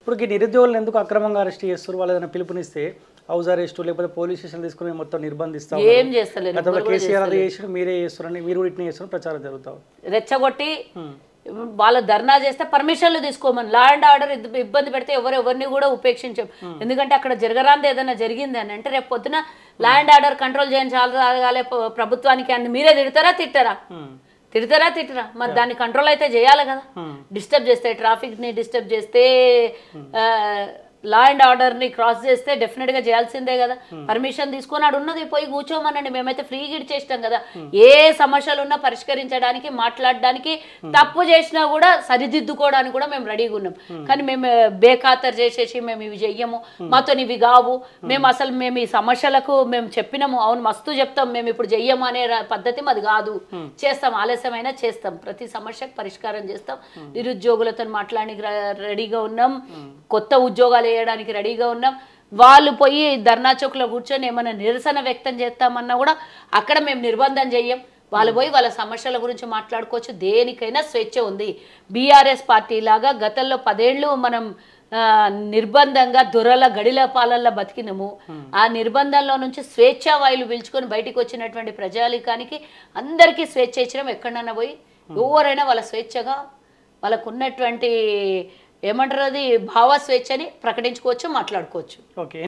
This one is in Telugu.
ఇప్పుడు ఈ నిరుద్యోగులను ఎందుకు అక్రమంగా అరెస్ట్ చేస్తారు? వాళ్ళు ఏదైనా పిలుపునిస్తే హౌస్ అరెస్ట్ లేకపోతే పోలీస్ స్టేషన్ తీసుకుని మొత్తం నిర్బంధిస్తాం. ఏం చేస్తలేరు. గతంలో కేసీఆర్ అది చేసి మీరే చేస్తారని మీరు కూడా ఇట్నే చేస్తున్నారు ప్రచారం జరుగుతావు. రెచ్చగొట్టి వాళ్ళ ధర్నా చేస్తే పర్మిషన్లు తీసుకోమని, లా అండ్ ఆర్డర్ ఇబ్బంది పెడితే ఎవరిని కూడా ఉపేక్షించాం. ఎందుకంటే అక్కడ జరగరాంది ఏదైనా జరిగింది అని అంటే రేపు పొద్దున లా అండ్ ఆర్డర్ కంట్రోల్ చేయించాలి ప్రభుత్వానికి అని మీరే తిడతారా? మరి దాన్ని కంట్రోల్ అయితే చేయాలి కదా. డిస్టర్బ్ చేస్తే, ట్రాఫిక్ని డిస్టర్బ్ చేస్తే, లా అండ్ ఆర్డర్ని క్రాస్ చేస్తే డెఫినెట్గా చేయాల్సిందే కదా. పర్మిషన్ తీసుకొని ఆడు ఉన్నది పోయి కూర్చోమనండి, మేమైతే ఫ్రీగా ఇచ్చేస్తాం కదా. ఏ సమస్యలు ఉన్నా పరిష్కరించడానికి, మాట్లాడడానికి, తప్పు చేసినా కూడా సరిదిద్దుకోవడానికి కూడా మేము రెడీగా ఉన్నాం. కానీ మేము బేఖాతరు చేసేసి మేము ఇవి చెయ్యము, మాతో ఇవి కావు, మేము ఈ సమస్యలకు మేము చెప్పినాము, అవును మస్తు చెప్తాం, మేము ఇప్పుడు చెయ్యము అనే పద్ధతి మాది కాదు. చేస్తాం, ఆలస్యమైనా చేస్తాం, ప్రతి సమస్యకు పరిష్కారం చేస్తాం. నిరుద్యోగులతో మాట్లాడడానికి రెడీగా ఉన్నాం, కొత్త ఉద్యోగాలు వేయడానికి రెడీగా ఉన్నాం. వాళ్ళు పోయి ధర్నా చౌక్లో కూర్చొని ఏమైనా నిరసన వ్యక్తం చేస్తామన్నా కూడా అక్కడ మేము నిర్బంధం చెయ్యం. వాళ్ళు పోయి వాళ్ళ సమస్యల గురించి మాట్లాడుకోవచ్చు, దేనికైనా స్వేచ్ఛ ఉంది. బీఆర్ఎస్ పార్టీ లాగా గతంలో 10 ఏళ్ళు మనం నిర్బంధంగా దొరల గడిల పాలల్లో బతికినము. ఆ నిర్బంధంలో నుంచి స్వేచ్ఛా వాయులు పీల్చుకొని బయటికి వచ్చినటువంటి ప్రజాలికానికి అందరికీ స్వేచ్ఛ ఇచ్చినాం. ఎక్కడన్నా పోయి ఎవరైనా వాళ్ళ స్వేచ్ఛగా వాళ్ళకు ఉన్నటువంటి ఏమంటారు అది భావ స్వేచ్ఛని ప్రకటించుకోవచ్చు, మాట్లాడుకోవచ్చు. ఓకే.